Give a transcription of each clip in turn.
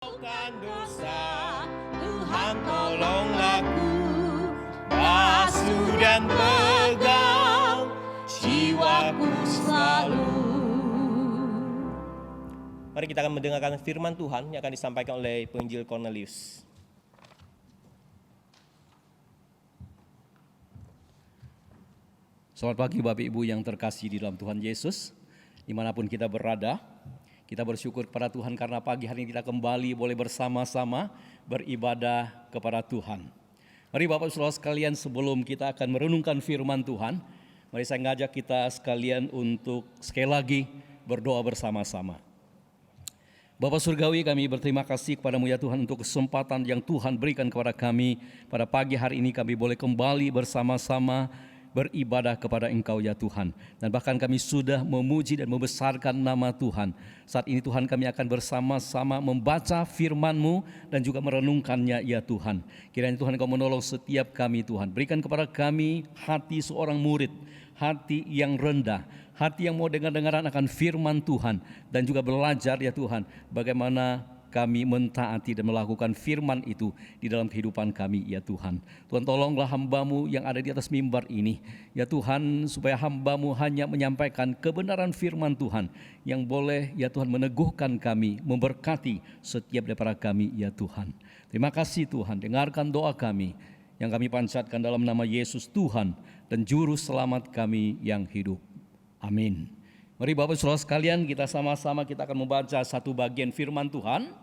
Bukan dosa, Tuhan tolonglah aku, basuh dan pegang jiwaku selalu. Mari kita akan mendengarkan firman Tuhan yang akan disampaikan oleh penginjil Cornelius. Selamat pagi Bapak Ibu yang terkasih di dalam Tuhan Yesus, dimanapun kita berada. Kita bersyukur kepada Tuhan karena pagi hari ini kita kembali boleh bersama-sama beribadah kepada Tuhan. Mari Bapak Saudara sekalian, sebelum kita akan merenungkan firman Tuhan, mari saya ngajak kita sekalian untuk sekali lagi berdoa bersama-sama. Bapa Surgawi, kami berterima kasih kepadamu ya Tuhan untuk kesempatan yang Tuhan berikan kepada kami. Pada pagi hari ini kami boleh kembali bersama-sama beribadah kepada Engkau ya Tuhan. Dan bahkan kami sudah memuji dan membesarkan nama Tuhan. Saat ini Tuhan, kami akan bersama-sama membaca firman-Mu dan juga merenungkannya ya Tuhan. Kiranya Tuhan Engkau menolong setiap kami Tuhan. Berikan kepada kami hati seorang murid, hati yang rendah, hati yang mau dengar-dengaran akan firman Tuhan. Dan juga belajar ya Tuhan, bagaimana kami mentaati dan melakukan firman itu di dalam kehidupan kami ya Tuhan. Tuhan, tolonglah hamba-Mu yang ada di atas mimbar ini ya Tuhan, supaya hamba-Mu hanya menyampaikan kebenaran firman Tuhan yang boleh ya Tuhan meneguhkan kami, memberkati setiap daripada kami ya Tuhan. Terima kasih Tuhan, dengarkan doa kami yang kami panjatkan dalam nama Yesus Tuhan dan Juru Selamat kami yang hidup. Amin. Mari Bapak Saudara sekalian, kita sama-sama kita akan membaca satu bagian firman Tuhan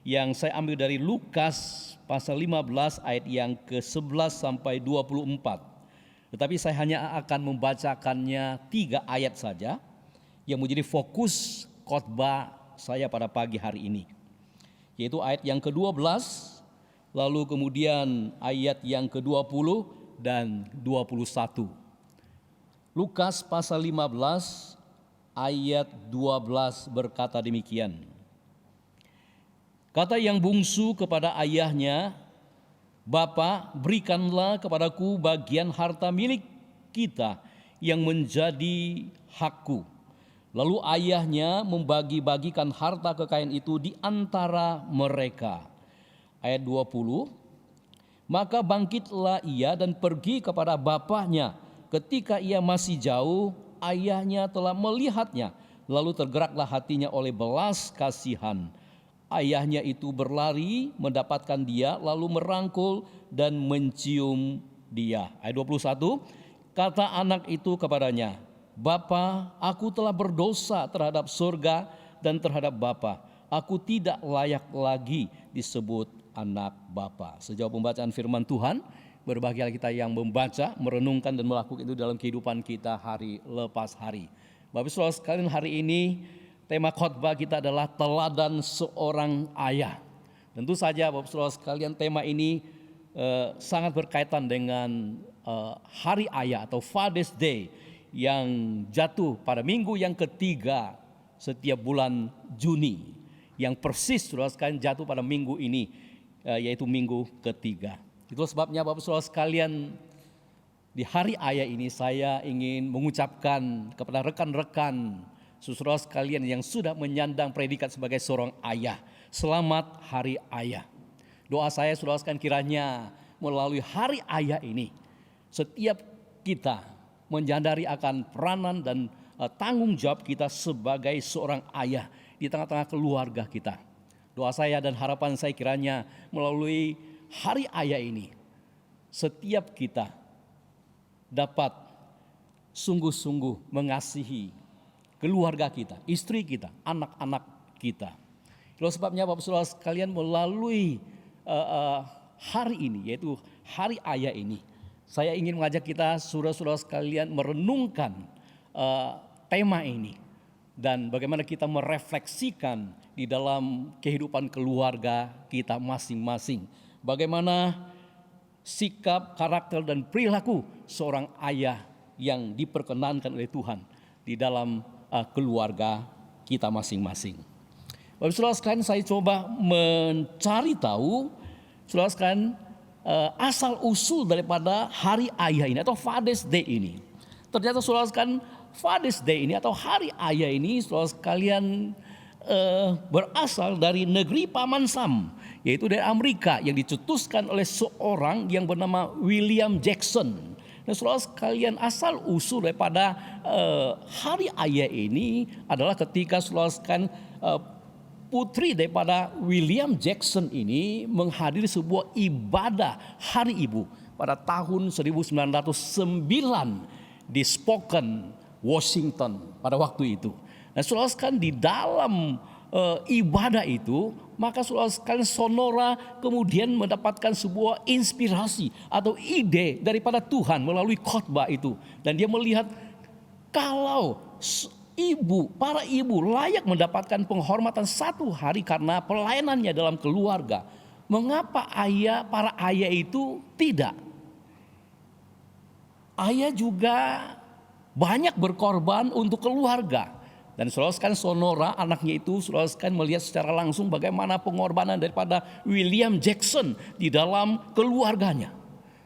yang saya ambil dari Lukas pasal 15 ayat yang ke-11 sampai 24. Tetapi saya hanya akan membacakannya 3 ayat saja yang menjadi fokus khotbah saya pada pagi hari ini. Yaitu ayat yang ke-12, lalu kemudian ayat yang ke-20 dan 21. Lukas pasal 15 ayat 12 berkata demikian. Kata yang bungsu kepada ayahnya, "Bapa, berikanlah kepadaku bagian harta milik kita yang menjadi hakku." Lalu ayahnya membagi-bagikan harta kekayaan itu di antara mereka. Ayat 20, "Maka bangkitlah ia dan pergi kepada bapaknya. Ketika ia masih jauh, ayahnya telah melihatnya, lalu tergeraklah hatinya oleh belas kasihan. Ayahnya itu berlari mendapatkan dia, lalu merangkul dan mencium dia." Ayat 21, kata anak itu kepadanya, "Bapa, aku telah berdosa terhadap surga dan terhadap Bapa. Aku tidak layak lagi disebut anak Bapa." Sejauh pembacaan firman Tuhan, berbahagia kita yang membaca, merenungkan dan melakukan itu dalam kehidupan kita hari lepas hari. Bapak Saudara sekalian, hari ini tema khotbah kita adalah teladan seorang ayah. Tentu saja Bapak Saudara sekalian, tema ini sangat berkaitan dengan hari ayah atau Father's Day yang jatuh pada minggu yang ketiga setiap bulan Juni, yang persis Saudara sekalian jatuh pada minggu ini, yaitu minggu ketiga. Itu sebabnya Bapak Saudara sekalian, di hari ayah ini saya ingin mengucapkan kepada rekan-rekan saudara sekalian yang sudah menyandang predikat sebagai seorang ayah, selamat hari ayah. Doa saya saudara sekalian, kiranya melalui hari ayah ini setiap kita menyadari akan peranan dan tanggung jawab kita sebagai seorang ayah di tengah-tengah keluarga kita. Doa saya dan harapan saya kiranya melalui hari ayah ini setiap kita dapat sungguh-sungguh mengasihi keluarga kita, istri kita, anak-anak kita. Itulah sebabnya Bapak Saudara sekalian, melalui hari ini, yaitu hari ayah ini, saya ingin mengajak kita saudara-saudara sekalian merenungkan tema ini dan bagaimana kita merefleksikan di dalam kehidupan keluarga kita masing-masing. Bagaimana sikap, karakter, dan perilaku seorang ayah yang diperkenankan oleh Tuhan di dalam keluarga kita masing-masing. Bapak saudara sekalian, saya coba mencari tahu saudara sekalian asal usul daripada hari ayah ini atau Father's Day ini. Ternyata saudara sekalian, Father's Day ini atau hari ayah ini saudara sekalian berasal dari negeri Paman Sam, yaitu dari Amerika, yang dicetuskan oleh seorang yang bernama William Jackson. Dan saudara sekalian, asal usul daripada hari ayah ini adalah ketika saudara sekalian putri daripada William Jackson ini menghadiri sebuah ibadah hari ibu pada tahun 1909 di Spokane, Washington pada waktu itu. Dan saudara sekalian, di dalam ibadah itu, maka saudara sekalian, Sonora kemudian mendapatkan sebuah inspirasi atau ide daripada Tuhan melalui khotbah itu. Dan dia melihat kalau para ibu layak mendapatkan penghormatan satu hari karena pelayanannya dalam keluarga, mengapa para ayah itu tidak? Ayah juga banyak berkorban untuk keluarga. Dan saudara sekalian, Sonora anaknya itu saudara sekalian melihat secara langsung bagaimana pengorbanan daripada William Jackson di dalam keluarganya.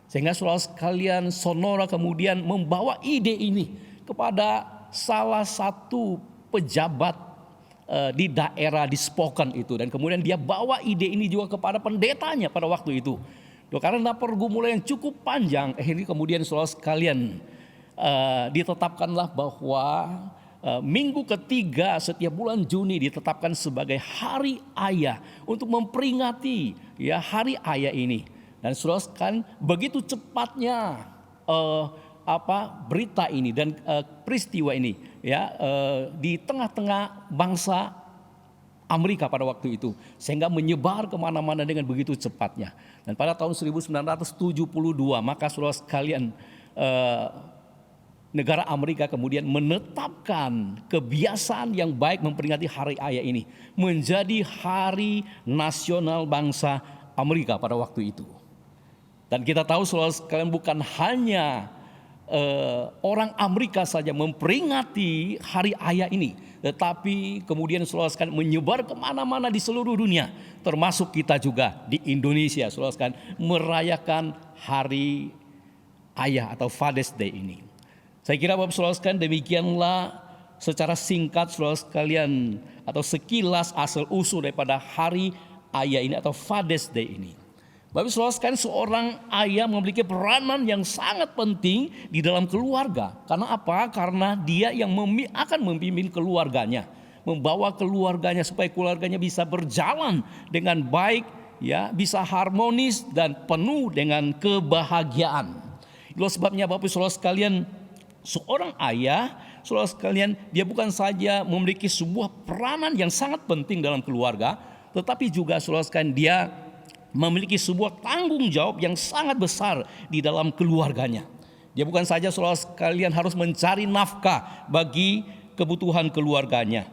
Sehingga saudara sekalian, Sonora kemudian membawa ide ini kepada salah satu pejabat di daerah di Spokane itu. Dan kemudian dia bawa ide ini juga kepada pendetanya pada waktu itu. Karena pergumulan yang cukup panjang, ini kemudian saudara sekalian ditetapkanlah bahwa minggu ketiga setiap bulan Juni ditetapkan sebagai hari ayah untuk memperingati hari ayah ini. Dan saudara sekalian, begitu cepatnya berita ini dan peristiwa ini di tengah-tengah bangsa Amerika pada waktu itu, sehingga menyebar kemana-mana dengan begitu cepatnya. Dan pada tahun 1972 maka saudara sekalian, negara Amerika kemudian menetapkan kebiasaan yang baik memperingati hari ayah ini menjadi hari nasional bangsa Amerika pada waktu itu. Dan kita tahu saudara sekalian, bukan hanya orang Amerika saja memperingati hari ayah ini, tetapi kemudian saudara sekalian menyebar kemana-mana di seluruh dunia, termasuk kita juga di Indonesia saudara sekalian merayakan hari ayah atau Father's Day ini. Saya kira Bapak saudara sekalian, demikianlah secara singkat saudara sekalian atau sekilas asal usul daripada hari ayah ini atau Father's Day ini. Bapak saudara sekalian, seorang ayah memiliki peranan yang sangat penting di dalam keluarga. Karena apa? Karena dia yang akan memimpin keluarganya, membawa keluarganya supaya keluarganya bisa berjalan dengan baik, bisa harmonis dan penuh dengan kebahagiaan. Itulah sebabnya Bapak saudara sekalian, seorang ayah, saudara sekalian, dia bukan saja memiliki sebuah peranan yang sangat penting dalam keluarga, tetapi juga saudara sekalian, dia memiliki sebuah tanggung jawab yang sangat besar di dalam keluarganya. Dia bukan saja saudara sekalian harus mencari nafkah bagi kebutuhan keluarganya,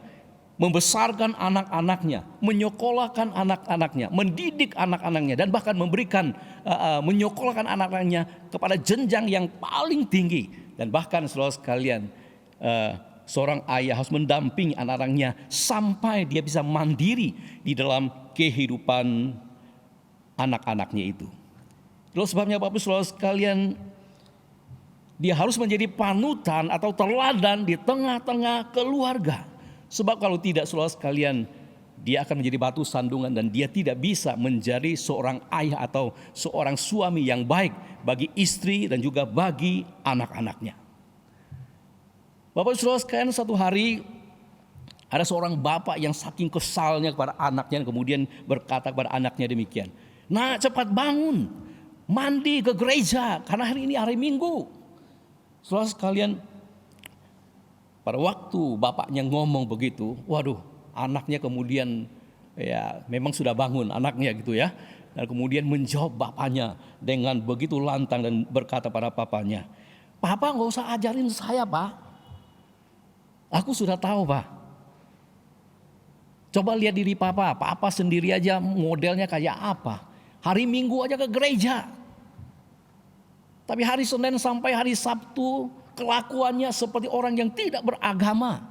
membesarkan anak-anaknya, menyekolahkan anak-anaknya, mendidik anak-anaknya, dan bahkan menyekolahkan anak-anaknya kepada jenjang yang paling tinggi. Dan bahkan saudara sekalian, seorang ayah harus mendampingi anak-anaknya sampai dia bisa mandiri di dalam kehidupan anak-anaknya itu. Itulah sebabnya Bapak saudara sekalian, dia harus menjadi panutan atau teladan di tengah-tengah keluarga. Sebab kalau tidak saudara sekalian, dia akan menjadi batu sandungan dan dia tidak bisa menjadi seorang ayah atau seorang suami yang baik bagi istri dan juga bagi anak-anaknya. Bapak saudara sekalian, satu hari ada seorang bapak yang saking kesalnya kepada anaknya, kemudian berkata kepada anaknya demikian, "Nak, cepat bangun, mandi ke gereja karena hari ini hari Minggu." Saudara sekalian, pada waktu bapaknya ngomong begitu, waduh, anaknya kemudian memang sudah bangun anaknya gitu ya. Dan kemudian menjawab bapaknya dengan begitu lantang dan berkata pada papanya, "Papa nggak usah ajarin saya, Pak. Aku sudah tahu, Pak. Coba lihat diri Papa sendiri aja modelnya kayak apa. Hari Minggu aja ke gereja. Tapi hari Senin sampai hari Sabtu kelakuannya seperti orang yang tidak beragama."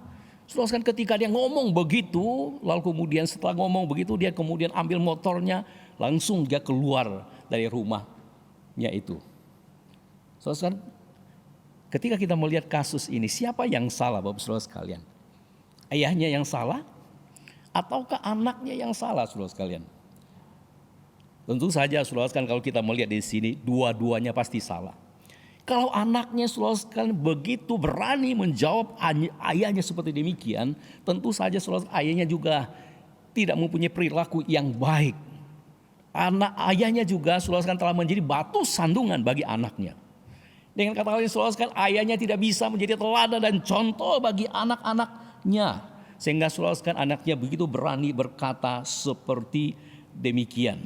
Saudara, ketika dia ngomong begitu, lalu kemudian setelah ngomong begitu, dia kemudian ambil motornya, langsung dia keluar dari rumahnya itu. Saudara, ketika kita melihat kasus ini, siapa yang salah Bapak saudara sekalian? Ayahnya yang salah ataukah anaknya yang salah, saudara sekalian? Tentu saja, saudara sekalian, kalau kita melihat di sini, dua-duanya pasti salah. Kalau anaknya, saudara sekalian, begitu berani menjawab ayahnya seperti demikian, tentu saja saudara, ayahnya juga tidak mempunyai perilaku yang baik. Ayahnya juga, saudara sekalian, telah menjadi batu sandungan bagi anaknya. Dengan kata lain, saudara sekalian, ayahnya tidak bisa menjadi teladan dan contoh bagi anak-anaknya. Sehingga saudara sekalian, anaknya begitu berani berkata seperti demikian.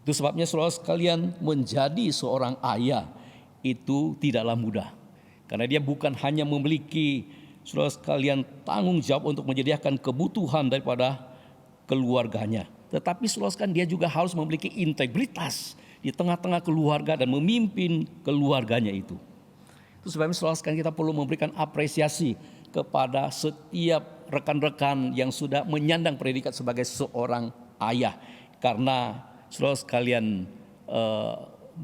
Itu sebabnya saudara sekalian, menjadi seorang ayah itu tidaklah mudah. Karena dia bukan hanya memiliki, saudara sekalian, tanggung jawab untuk menyediakan kebutuhan daripada keluarganya. Tetapi saudara sekalian, dia juga harus memiliki integritas di tengah-tengah keluarga dan memimpin keluarganya itu. Itu sebabnya saudara sekalian, kita perlu memberikan apresiasi kepada setiap rekan-rekan yang sudah menyandang predikat sebagai seorang ayah. Karena saudara sekalian,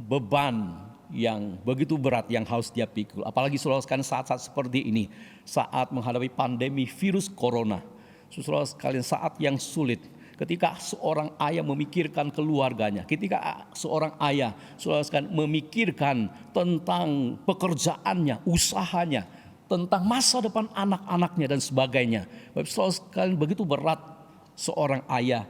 beban yang begitu berat yang harus dia pikul. Apalagi saudara sekalian, saat-saat seperti ini, saat menghadapi pandemi virus corona. Saudara sekalian, saat yang sulit. Ketika seorang ayah memikirkan keluarganya, ketika seorang ayah, saudara sekalian, memikirkan tentang pekerjaannya, usahanya, tentang masa depan anak-anaknya dan sebagainya. Saudara sekalian, begitu berat seorang ayah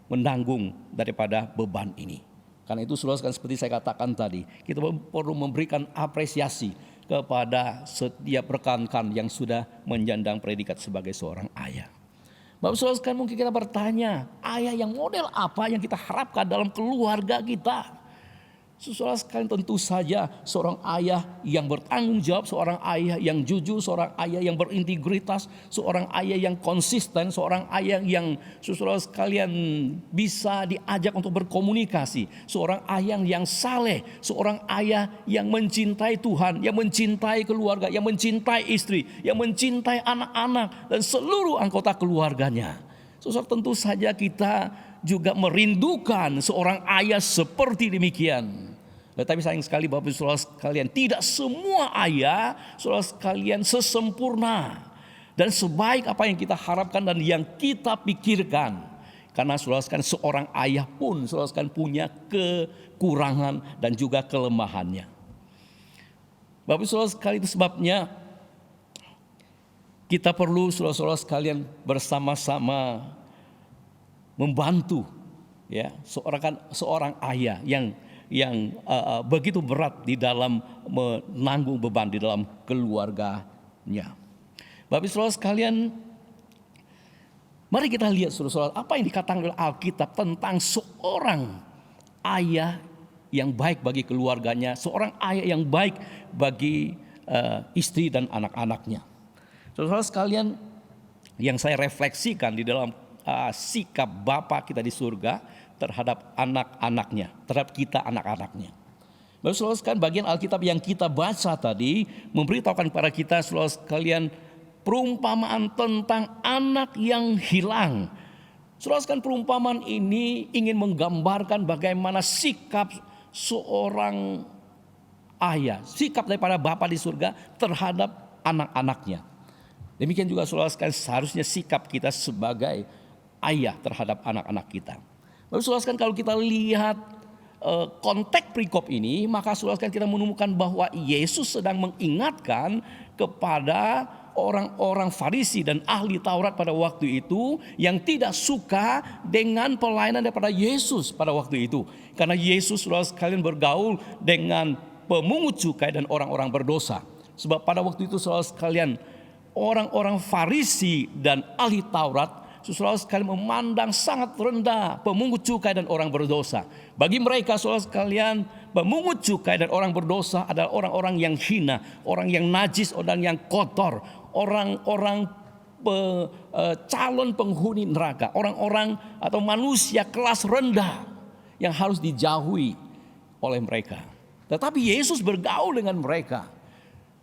menanggung daripada beban ini. Karena itu saudara sekalian, seperti saya katakan tadi, kita perlu memberikan apresiasi kepada setiap rekan-rekan yang sudah menyandang predikat sebagai seorang ayah. Bapak saudara sekalian, mungkin kita bertanya, ayah yang model apa yang kita harapkan dalam keluarga kita? Saudara sekalian, tentu saja seorang ayah yang bertanggung jawab, seorang ayah yang jujur, seorang ayah yang berintegritas, seorang ayah yang konsisten, seorang ayah yang saudara sekalian bisa diajak untuk berkomunikasi, seorang ayah yang saleh, seorang ayah yang mencintai Tuhan, yang mencintai keluarga, yang mencintai istri, yang mencintai anak-anak dan seluruh anggota keluarganya. Saudara, tentu saja kita juga merindukan seorang ayah seperti demikian. Tetapi sayang sekali Bapak saudara sekalian, tidak semua ayah saudara sekalian sesempurna dan sebaik apa yang kita harapkan dan yang kita pikirkan. Karena saudara sekalian, seorang ayah pun saudara sekalian punya kekurangan dan juga kelemahannya. Bapak saudara sekalian, itu sebabnya kita perlu saudara-saudara sekalian bersama-sama membantu, ya, seorang ayah yang begitu berat di dalam menanggung beban di dalam keluarganya. Bapak saudara sekalian, mari kita lihat saudara-saudara, apa yang dikatakan oleh Alkitab tentang seorang ayah yang baik bagi keluarganya, seorang ayah yang baik bagi istri dan anak-anaknya. Saudara sekalian, yang saya refleksikan di dalam sikap Bapa kita di surga terhadap anak-anaknya, terhadap kita anak-anaknya. Bapak saudara sekalian, bagian Alkitab yang kita baca tadi memberitahukan kepada kita saudara sekalian perumpamaan tentang anak yang hilang. Saudara sekalian, perumpamaan ini ingin menggambarkan bagaimana sikap seorang ayah, sikap daripada Bapa di surga terhadap anak-anaknya. Demikian juga saudara sekalian, seharusnya sikap kita sebagai ayah terhadap anak-anak kita. Bapak saudara sekalian, kalau kita lihat konteks perikop ini, maka saudara sekalian kita menemukan bahwa Yesus sedang mengingatkan kepada orang-orang Farisi dan ahli Taurat pada waktu itu yang tidak suka dengan pelayanan daripada Yesus pada waktu itu. Karena Yesus saudara sekalian bergaul dengan pemungut cukai dan orang-orang berdosa. Sebab pada waktu itu saudara sekalian, orang-orang Farisi dan ahli Taurat saudara sekalian memandang sangat rendah pemungut cukai dan orang berdosa. Bagi mereka saudara sekalian, pemungut cukai dan orang berdosa adalah orang-orang yang hina, orang yang najis, orang yang kotor, orang-orang calon penghuni neraka, orang-orang atau manusia kelas rendah yang harus dijauhi oleh mereka. Tetapi Yesus bergaul dengan mereka.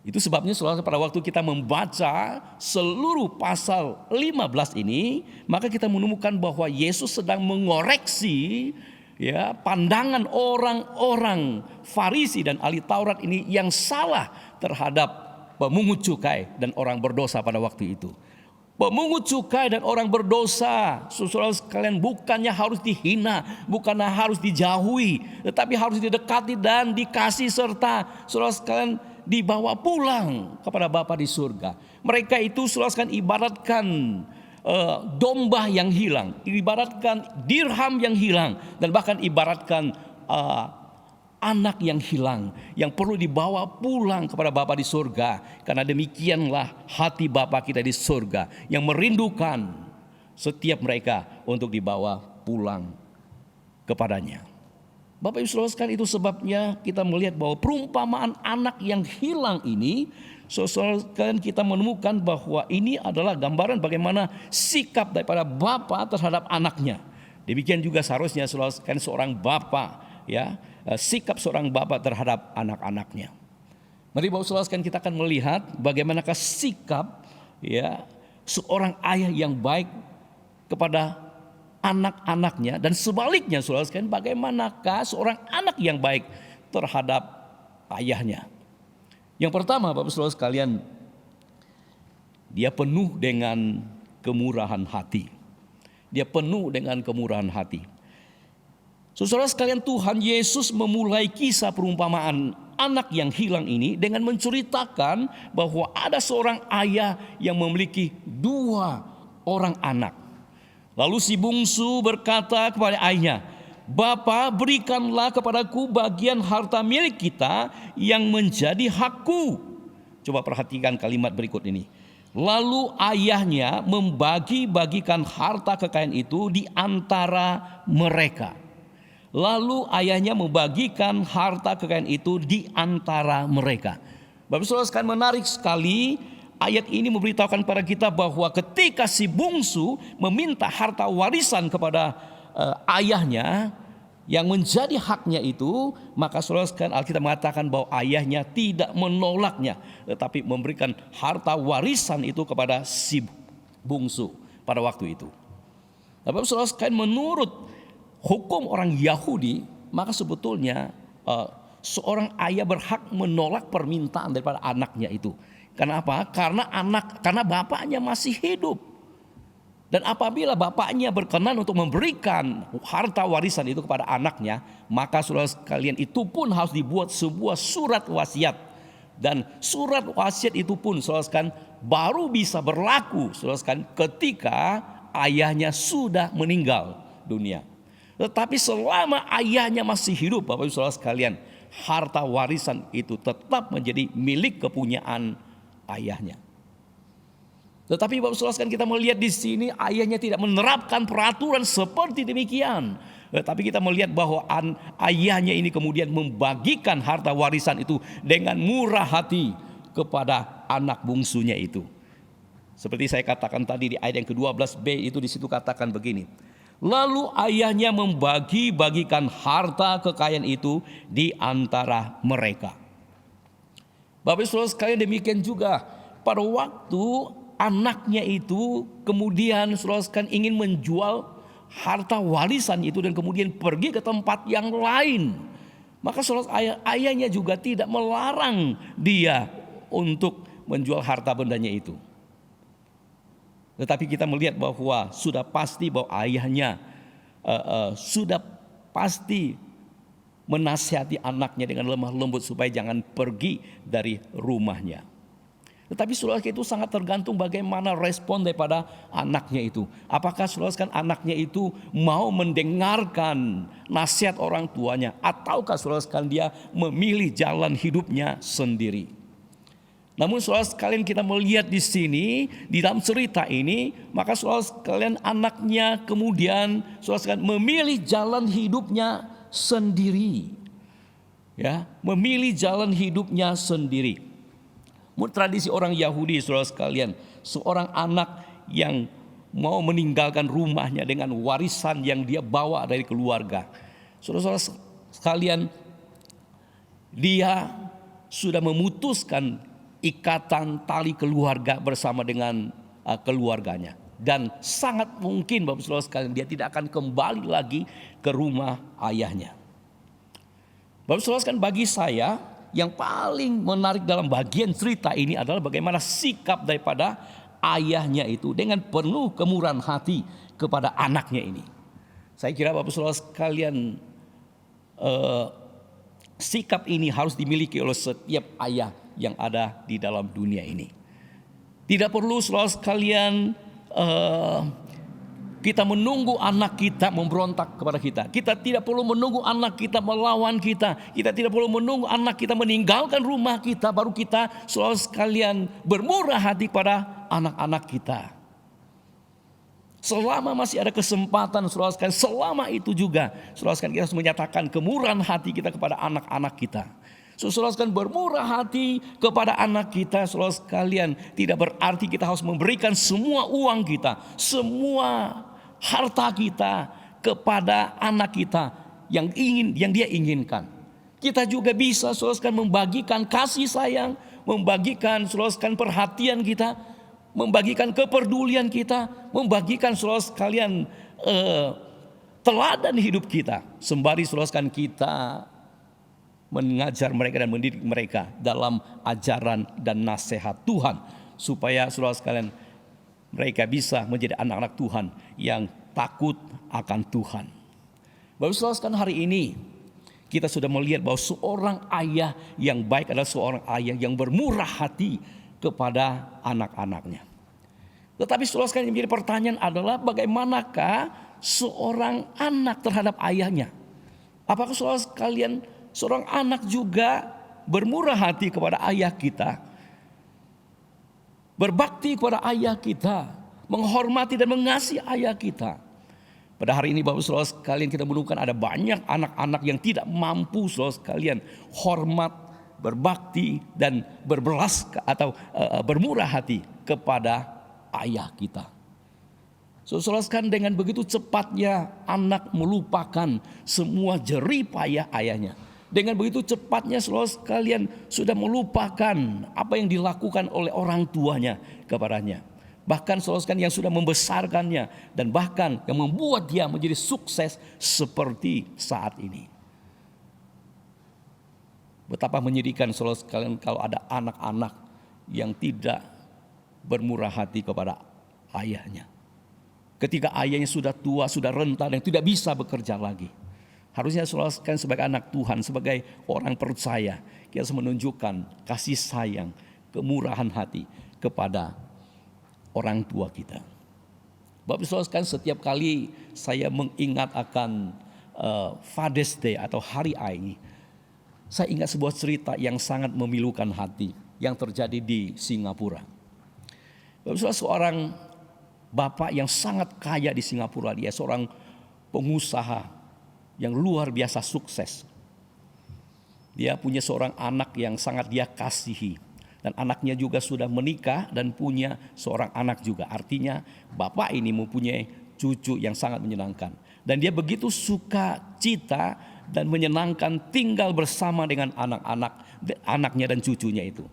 Itu sebabnya saudara, pada waktu kita membaca seluruh pasal 15 ini, maka kita menemukan bahwa Yesus sedang mengoreksi, ya, pandangan orang-orang Farisi dan ahli Taurat ini yang salah terhadap pemungut cukai dan orang berdosa pada waktu itu. Pemungut cukai dan orang berdosa, saudara sekalian, bukannya harus dihina, bukannya harus dijauhi, tetapi harus didekati dan dikasih serta saudara sekalian dibawa pulang kepada Bapa di surga. Mereka itu saudara sekalian ibaratkan domba yang hilang, ibaratkan dirham yang hilang, dan bahkan ibaratkan anak yang hilang yang perlu dibawa pulang kepada Bapa di surga. Karena demikianlah hati Bapa kita di surga yang merindukan setiap mereka untuk dibawa pulang kepadanya. Bapak Ibu saudara sekalian, itu sebabnya kita melihat bahwa perumpamaan anak yang hilang ini, saudara sekalian, kita menemukan bahwa ini adalah gambaran bagaimana sikap daripada Bapa terhadap anaknya. Demikian juga seharusnya saudara sekalian seorang bapa, ya, sikap seorang bapa terhadap anak-anaknya. Mari Bapak saudara sekalian, kita akan melihat bagaimanakah sikap, ya, seorang ayah yang baik kepada anak-anaknya, dan sebaliknya saudara sekalian, bagaimanakah seorang anak yang baik terhadap ayahnya. Yang pertama Bapak saudara sekalian, dia penuh dengan kemurahan hati. Dia penuh dengan kemurahan hati. Saudara sekalian, Tuhan Yesus memulai kisah perumpamaan anak yang hilang ini dengan menceritakan bahwa ada seorang ayah yang memiliki 2 orang anak. Lalu si bungsu berkata kepada ayahnya, "Bapa, berikanlah kepadaku bagian harta milik kita yang menjadi hakku." Coba perhatikan kalimat berikut ini. Lalu ayahnya membagi-bagikan harta kekayaan itu di antara mereka. Lalu ayahnya membagikan harta kekayaan itu di antara mereka. Bapak saudara sekalian, menarik sekali ayat ini memberitahukan kepada kita bahwa ketika si bungsu meminta harta warisan kepada ayahnya yang menjadi haknya itu, maka saudara sekalian, Alkitab mengatakan bahwa ayahnya tidak menolaknya, tetapi memberikan harta warisan itu kepada si bungsu pada waktu itu. Bapak saudara sekalian, menurut hukum orang Yahudi, maka sebetulnya seorang ayah berhak menolak permintaan daripada anaknya itu. Karena apa? Karena bapaknya masih hidup. Dan apabila bapaknya berkenan untuk memberikan harta warisan itu kepada anaknya, maka saudara sekalian, itu pun harus dibuat sebuah surat wasiat. Dan surat wasiat itu pun saudara sekalian baru bisa berlaku saudara sekalian ketika ayahnya sudah meninggal dunia. Tetapi selama ayahnya masih hidup, Bapak Ibu saudara sekalian, harta warisan itu tetap menjadi milik kepunyaan ayahnya. Tetapi Bapak saudara sekalian, kita melihat di sini ayahnya tidak menerapkan peraturan seperti demikian. Tetapi kita melihat bahwa ayahnya ini kemudian membagikan harta warisan itu dengan murah hati kepada anak bungsunya itu. Seperti saya katakan tadi di ayat yang ke-12b itu, di situ katakan begini. Lalu ayahnya membagi-bagikan harta kekayaan itu di antara mereka. Bapak saudara sekalian, demikian juga pada waktu anaknya itu kemudian saudara sekalian ingin menjual harta warisan itu dan kemudian pergi ke tempat yang lain, maka saudara ayahnya juga tidak melarang dia untuk menjual harta bendanya itu. Tetapi kita melihat bahwa sudah pasti bahwa ayahnya sudah pasti menasihati anaknya dengan lemah lembut supaya jangan pergi dari rumahnya. Tetapi saudara itu sangat tergantung bagaimana respon daripada anaknya itu. Apakah saudara anaknya itu mau mendengarkan nasihat orang tuanya, ataukah saudara sekalian dia memilih jalan hidupnya sendiri. Namun saudara sekalian, kita melihat di sini di dalam cerita ini, maka saudara sekalian anaknya kemudian saudara sekalian memilih jalan hidupnya sendiri. Ya, memilih jalan hidupnya sendiri. Menurut tradisi orang Yahudi saudara sekalian, seorang anak yang mau meninggalkan rumahnya dengan warisan yang dia bawa dari keluarga, saudara sekalian, dia sudah memutuskan ikatan tali keluarga bersama dengan keluarganya, dan sangat mungkin Bapak saudara sekalian dia tidak akan kembali lagi ke rumah ayahnya. Bapak saudara sekalian, bagi saya yang paling menarik dalam bagian cerita ini adalah bagaimana sikap daripada ayahnya itu dengan penuh kemurahan hati kepada anaknya ini. Saya kira Bapak Saudara sekalian, sikap ini harus dimiliki oleh setiap ayah yang ada di dalam dunia ini. Tidak perlu saudara sekalian kita menunggu anak kita memberontak kepada kita. Kita tidak perlu menunggu anak kita melawan kita. Kita tidak perlu menunggu anak kita meninggalkan rumah kita baru kita saudara sekalian bermurah hati kepada anak-anak kita. Selama masih ada kesempatan saudara sekalian, selama itu juga saudara sekalian kita harus menyatakan kemurahan hati kita kepada anak-anak kita. Saudara sekalian, bermurah hati kepada anak kita saudara sekalian tidak berarti kita harus memberikan semua uang kita, semua harta kita kepada anak kita yang dia inginkan. Kita juga bisa saudara sekalian membagikan kasih sayang, membagikan saudara sekalian perhatian kita, membagikan kepedulian kita, membagikan saudara sekalian teladan hidup kita, sembari saudara sekalian kita mengajar mereka dan mendidik mereka dalam ajaran dan nasihat Tuhan, supaya saudara sekalian mereka bisa menjadi anak-anak Tuhan yang takut akan Tuhan. Bapak saudara sekalian, hari ini kita sudah melihat bahwa seorang ayah yang baik adalah seorang ayah yang bermurah hati kepada anak-anaknya. Tetapi saudara sekalian, yang menjadi pertanyaan adalah bagaimanakah seorang anak terhadap ayahnya? Apakah saudara sekalian seorang anak juga bermurah hati kepada ayah kita, berbakti kepada ayah kita, menghormati dan mengasihi ayah kita? Pada hari ini Bapak saudara sekalian, kita menemukan ada banyak anak-anak yang tidak mampu saudara sekalian hormat, berbakti dan berbelas atau bermurah hati kepada ayah kita. Saudara sekalian, dengan begitu cepatnya anak melupakan semua jerih payah ayahnya. Dengan begitu cepatnya saudara sekalian sudah melupakan apa yang dilakukan oleh orang tuanya kepadanya. Bahkan saudara sekalian yang sudah membesarkannya dan bahkan yang membuat dia menjadi sukses seperti saat ini. Betapa menyedihkan saudara sekalian kalau ada anak-anak yang tidak bermurah hati kepada ayahnya. Ketika ayahnya sudah tua, sudah renta dan tidak bisa bekerja lagi. Harusnya saudara sekalian sebagai anak Tuhan, sebagai orang percaya, kita harus menunjukkan kasih sayang, kemurahan hati kepada orang tua kita. Bapak saudara sekalian, setiap kali saya mengingat akan Father's Day atau Hari Ayah, saya ingat sebuah cerita yang sangat memilukan hati yang terjadi di Singapura. Bapak saudara, seorang bapak yang sangat kaya di Singapura, dia seorang pengusaha yang luar biasa sukses. Dia punya seorang anak yang sangat dia kasihi. Dan anaknya juga sudah menikah dan punya seorang anak juga. Artinya bapak ini mempunyai cucu yang sangat menyenangkan. Dan dia begitu suka cita dan menyenangkan tinggal bersama dengan anaknya dan cucunya itu.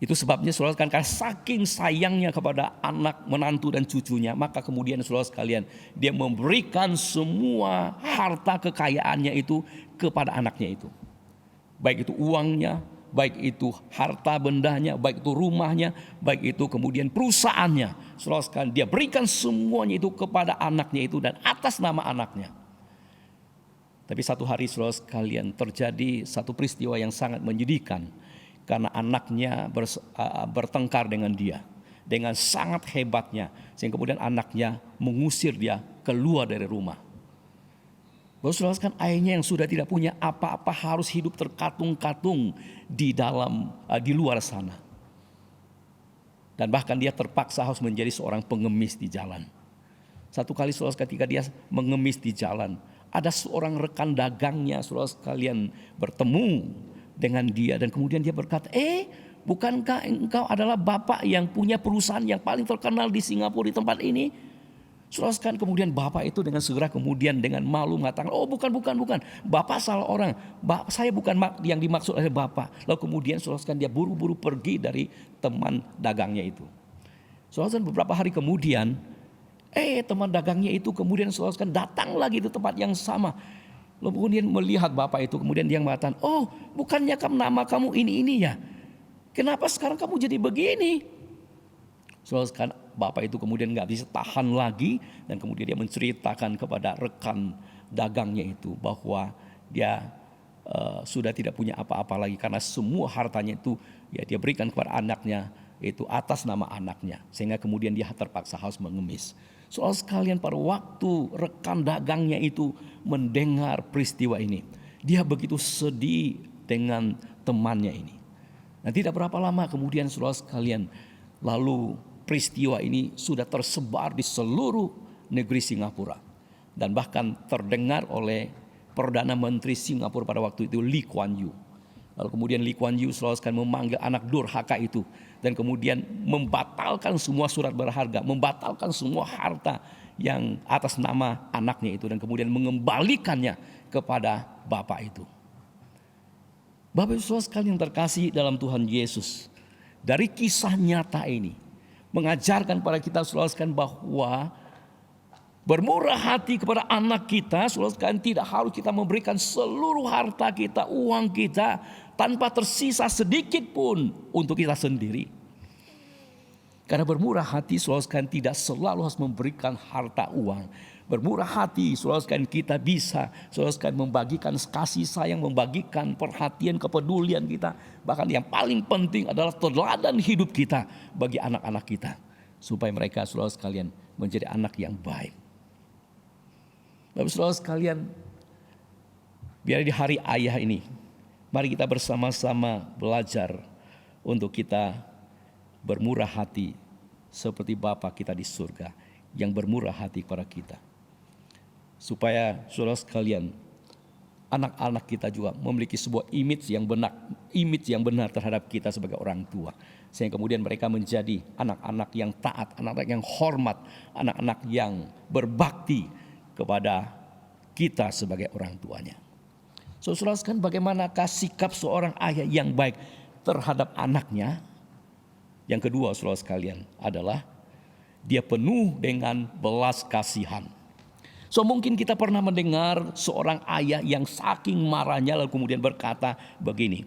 Itu sebabnya saudara sekalian, karena saking sayangnya kepada anak, menantu dan cucunya, maka kemudian saudara sekalian dia memberikan semua harta kekayaannya itu kepada anaknya itu. Baik itu uangnya, baik itu harta bendanya, baik itu rumahnya, baik itu kemudian perusahaannya. Saudara sekalian, dia berikan semuanya itu kepada anaknya itu dan atas nama anaknya. Tapi satu hari saudara sekalian terjadi satu peristiwa yang sangat menyedihkan. Karena anaknya bertengkar dengan dia dengan sangat hebatnya, sehingga kemudian anaknya mengusir dia keluar dari rumah. Bapak saudara sekalian, ayahnya yang sudah tidak punya apa-apa harus hidup terkatung-katung di luar sana. Dan bahkan dia terpaksa harus menjadi seorang pengemis di jalan. Satu kali saudara sekalian, ketika dia mengemis di jalan, ada seorang rekan dagangnya saudara sekalian bertemu dengan dia dan kemudian dia berkata, bukankah engkau adalah bapak yang punya perusahaan yang paling terkenal di Singapura di tempat ini? Saudara sekalian, kemudian bapak itu dengan segera kemudian dengan malu mengatakan, bukan, bapak salah orang, saya bukan yang dimaksud oleh bapak. Lalu kemudian saudara sekalian dia buru-buru pergi dari teman dagangnya itu. Saudara sekalian, beberapa hari kemudian, teman dagangnya itu kemudian saudara sekalian datang lagi di tempat yang sama. Lalu kemudian melihat bapak itu, kemudian dia mengatakan, bukannya nama kamu ini ya? Kenapa sekarang kamu jadi begini? Saudara sekalian, bapak itu kemudian nggak bisa tahan lagi dan kemudian dia menceritakan kepada rekan dagangnya itu bahwa dia sudah tidak punya apa-apa lagi karena semua hartanya itu ya dia berikan kepada anaknya itu atas nama anaknya, sehingga kemudian dia terpaksa harus mengemis. Saudara sekalian, pada waktu rekan dagangnya itu mendengar peristiwa ini, dia begitu sedih dengan temannya ini. Nah, tidak berapa lama kemudian saudara sekalian, lalu peristiwa ini sudah tersebar di seluruh negeri Singapura dan bahkan terdengar oleh Perdana Menteri Singapura pada waktu itu, Lee Kuan Yew. Lalu kemudian Lee Kuan Yew selalu memanggil anak durhaka itu dan kemudian membatalkan semua surat berharga, membatalkan semua harta yang atas nama anaknya itu dan kemudian mengembalikannya kepada bapak itu. Bapak Ibu Saudara sekalian yang terkasih dalam Tuhan Yesus, dari kisah nyata ini mengajarkan pada kita saudara sekalian bahwa bermurah hati kepada anak kita, saudara sekalian, tidak harus kita memberikan seluruh harta kita, uang kita, tanpa tersisa sedikit pun untuk kita sendiri. Karena bermurah hati, saudara sekalian, tidak selalu harus memberikan harta uang. Bermurah hati, saudara sekalian, kita bisa, saudara sekalian, membagikan kasih sayang, membagikan perhatian, kepedulian kita. Bahkan yang paling penting adalah teladan hidup kita bagi anak-anak kita, supaya mereka, saudara sekalian, menjadi anak yang baik. Bapak saudara sekalian, biar di hari ayah ini, mari kita bersama-sama belajar untuk kita bermurah hati seperti Bapa kita di surga yang bermurah hati kepada kita. Supaya saudara sekalian, anak-anak kita juga memiliki sebuah image yang benar terhadap kita sebagai orang tua. Sehingga kemudian mereka menjadi anak-anak yang taat, anak-anak yang hormat, anak-anak yang berbakti kepada kita sebagai orang tuanya. Saudara sekalian, bagaimanakah sikap seorang ayah yang baik terhadap anaknya? Yang kedua, saudara sekalian, adalah dia penuh dengan belas kasihan. Mungkin kita pernah mendengar seorang ayah yang saking marahnya lalu kemudian berkata begini,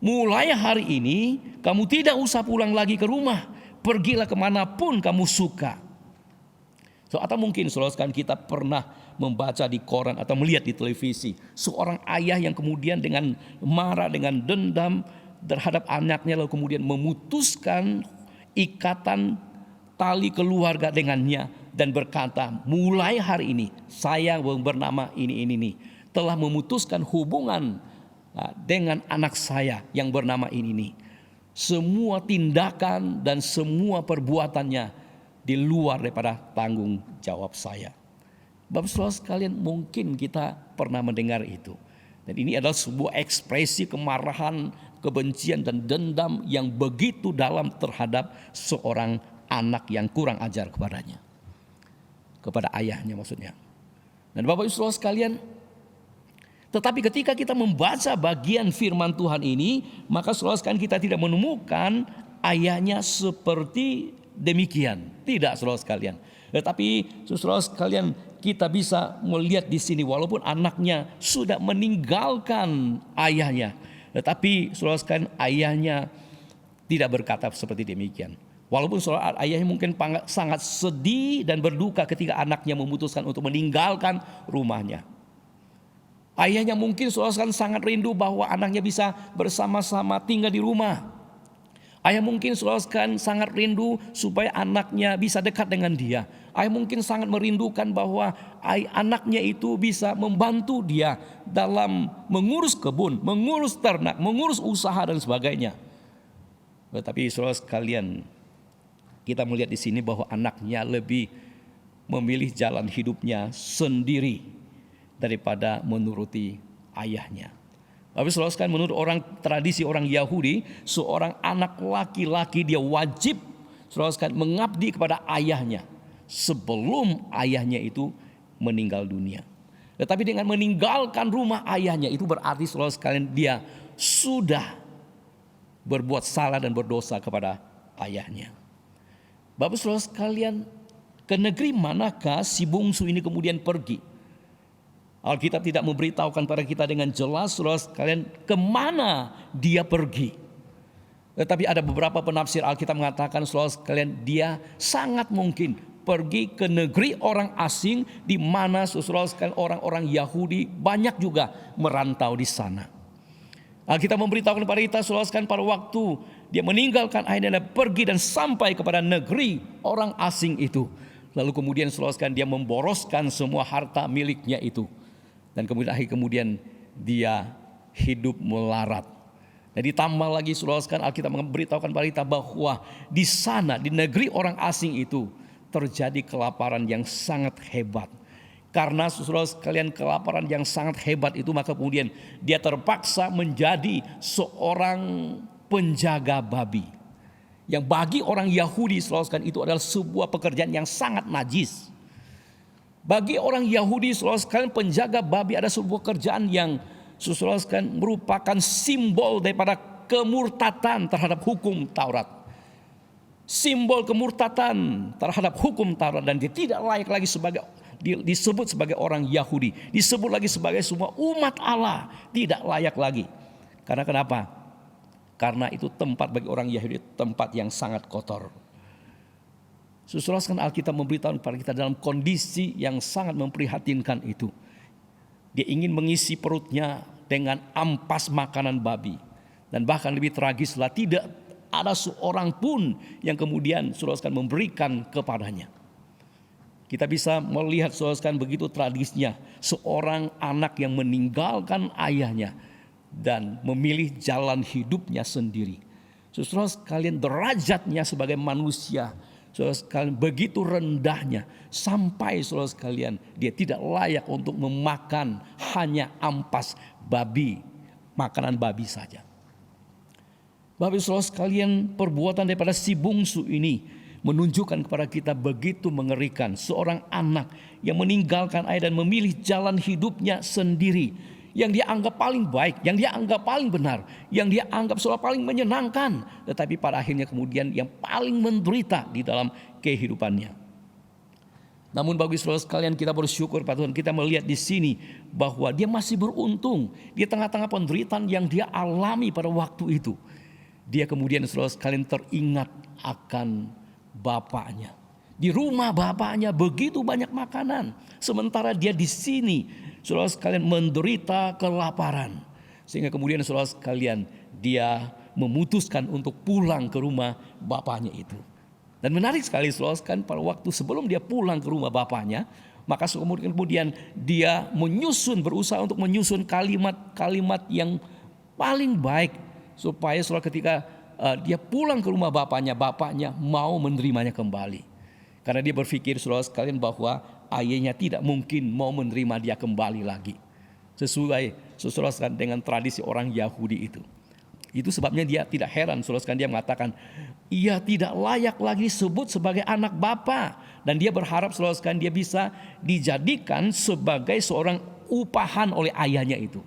mulai hari ini kamu tidak usah pulang lagi ke rumah, pergilah kemanapun kamu suka. Atau mungkin saudara sekalian, kita pernah membaca di koran atau melihat di televisi seorang ayah yang kemudian dengan marah, dengan dendam terhadap anaknya lalu kemudian memutuskan ikatan tali keluarga dengannya dan berkata, mulai hari ini saya yang bernama ini telah memutuskan hubungan dengan anak saya yang bernama ini. Semua tindakan dan semua perbuatannya di luar daripada tanggung jawab saya. Bapak saudara sekalian, mungkin kita pernah mendengar itu. Dan ini adalah sebuah ekspresi kemarahan, kebencian dan dendam yang begitu dalam terhadap seorang anak yang kurang ajar kepadanya. Kepada ayahnya maksudnya. Dan Bapak saudara sekalian, tetapi ketika kita membaca bagian firman Tuhan ini, maka saudara sekalian, kita tidak menemukan ayahnya seperti demikian. Tidak saudara sekalian. Tetapi saudara sekalian, kita bisa melihat di sini walaupun anaknya sudah meninggalkan ayahnya, tetapi saudara sekalian, ayahnya tidak berkata seperti demikian. Walaupun saudara ayahnya mungkin sangat sedih dan berduka ketika anaknya memutuskan untuk meninggalkan rumahnya. Ayahnya mungkin saudara sekalian sangat rindu bahwa anaknya bisa bersama-sama tinggal di rumah. Ayah mungkin saudara sekalian sangat rindu supaya anaknya bisa dekat dengan dia. Ayah mungkin sangat merindukan bahwa anaknya itu bisa membantu dia dalam mengurus kebun, mengurus ternak, mengurus usaha dan sebagainya. Tetapi saudara sekalian, kita melihat di sini bahwa anaknya lebih memilih jalan hidupnya sendiri daripada menuruti ayahnya. Tapi saudara sekalian, menurut tradisi orang Yahudi, seorang anak laki-laki dia wajib saudara sekalian mengabdi kepada ayahnya sebelum ayahnya itu meninggal dunia. Tetapi dengan meninggalkan rumah ayahnya itu berarti saudara sekalian dia sudah berbuat salah dan berdosa kepada ayahnya. Bapak saudara sekalian, ke negeri manakah si bungsu ini kemudian pergi? Alkitab tidak memberitahukan pada kita dengan jelas saudara sekalian kemana dia pergi. Tetapi ada beberapa penafsir Alkitab mengatakan, saudara sekalian, dia sangat mungkin pergi ke negeri orang asing di mana saudara sekalian orang-orang Yahudi banyak juga merantau di sana. Alkitab memberitahukan kepada kita, saudara sekalian, pada waktu dia meninggalkan ayahnya dan pergi dan sampai kepada negeri orang asing itu. Lalu kemudian saudara sekalian, dia memboroskan semua harta miliknya itu. Dan kemudian dia hidup melarat. Dan ditambah lagi saudara sekalian, Alkitab memberitahukan kepada kita bahwa di sana, di negeri orang asing itu terjadi kelaparan yang sangat hebat. Karena saudara sekalian, kelaparan yang sangat hebat itu, maka kemudian dia terpaksa menjadi seorang penjaga babi. Yang bagi orang Yahudi saudara sekalian, itu adalah sebuah pekerjaan yang sangat najis. Bagi orang Yahudi saudara sekalian, penjaga babi adalah sebuah pekerjaan yang saudara sekalian merupakan simbol daripada kemurtatan terhadap hukum Taurat. Simbol kemurtatan terhadap hukum Taurat, dan dia tidak layak lagi disebut sebagai orang Yahudi. Disebut lagi sebagai semua umat Allah, tidak layak lagi. Karena kenapa? Karena itu tempat bagi orang Yahudi, tempat yang sangat kotor. Saudara sekalian, Alkitab memberitahu kepada kita dalam kondisi yang sangat memprihatinkan itu. Dia ingin mengisi perutnya dengan ampas makanan babi. Dan bahkan lebih tragislah, tidak ada seorang pun yang kemudian saudara sekalian memberikan kepadanya. Kita bisa melihat saudara sekalian begitu tragisnya seorang anak yang meninggalkan ayahnya dan memilih jalan hidupnya sendiri. Saudara sekalian, derajatnya sebagai manusia, saudara sekalian, begitu rendahnya sampai saudara sekalian dia tidak layak untuk memakan hanya ampas babi, makanan babi saja. Bapak saudara sekalian, perbuatan daripada si bungsu ini menunjukkan kepada kita begitu mengerikan. Seorang anak yang meninggalkan ayah dan memilih jalan hidupnya sendiri, yang dia anggap paling baik, yang dia anggap paling benar, yang dia anggap seolah paling menyenangkan, tetapi pada akhirnya kemudian yang paling menderita di dalam kehidupannya. Namun bagi saudara sekalian, kita bersyukur pada Tuhan, kita melihat di sini bahwa dia masih beruntung di tengah-tengah penderitaan yang dia alami pada waktu itu. Dia kemudian saudara sekalian teringat akan bapaknya. Di rumah bapaknya begitu banyak makanan, sementara dia di sini saudara sekalian menderita kelaparan. Sehingga kemudian saudara sekalian dia memutuskan untuk pulang ke rumah bapaknya itu. Dan menarik sekali saudara sekalian, pada waktu sebelum dia pulang ke rumah bapaknya, maka kemudian dia berusaha untuk menyusun kalimat-kalimat yang paling baik supaya saudara ketika dia pulang ke rumah bapaknya mau menerimanya kembali. Karena dia berpikir saudara sekalian bahwa ayahnya tidak mungkin mau menerima dia kembali lagi. Sesuai saudara sekalian dengan tradisi orang Yahudi itu. Itu sebabnya dia tidak heran saudara sekalian, dia mengatakan ia tidak layak lagi disebut sebagai anak bapa. Dan dia berharap saudara sekalian dia bisa dijadikan sebagai seorang upahan oleh ayahnya itu.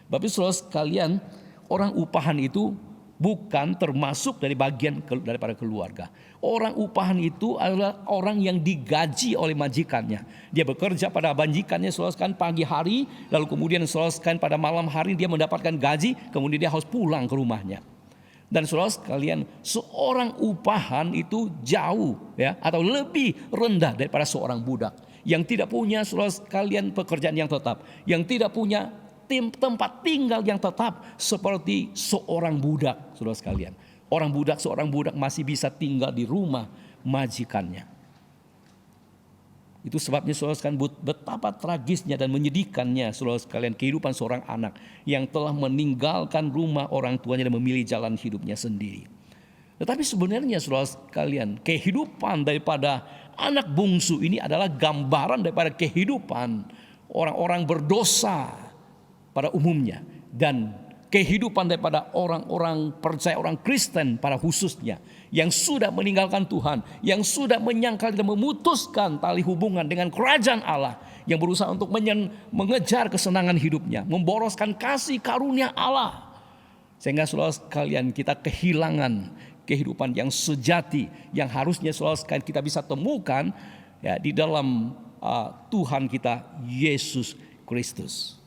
Bapak saudara sekalian, orang upahan itu bukan termasuk dari bagian daripada keluarga. Orang upahan itu adalah orang yang digaji oleh majikannya. Dia bekerja pada majikannya saudara sekalian pagi hari, lalu kemudian saudara sekalian pada malam hari dia mendapatkan gaji, kemudian dia harus pulang ke rumahnya. Dan saudara sekalian, seorang upahan itu jauh atau lebih rendah daripada seorang budak yang tidak punya saudara sekalian pekerjaan yang tetap, yang tidak punya tempat tinggal yang tetap seperti seorang budak, saudara sekalian. Seorang budak masih bisa tinggal di rumah majikannya. Itu sebabnya saudara sekalian, betapa tragisnya dan menyedihkannya saudara sekalian kehidupan seorang anak yang telah meninggalkan rumah orang tuanya dan memilih jalan hidupnya sendiri. Tetapi sebenarnya saudara sekalian, kehidupan daripada anak bungsu ini adalah gambaran daripada kehidupan orang-orang berdosa pada umumnya, dan kehidupan daripada orang-orang percaya, orang Kristen pada khususnya, yang sudah meninggalkan Tuhan, yang sudah menyangkal dan memutuskan tali hubungan dengan kerajaan Allah, yang berusaha untuk mengejar kesenangan hidupnya, memboroskan kasih karunia Allah, sehingga saudara sekalian kita kehilangan kehidupan yang sejati yang harusnya saudara sekalian kita bisa temukan di dalam Tuhan kita Yesus Kristus.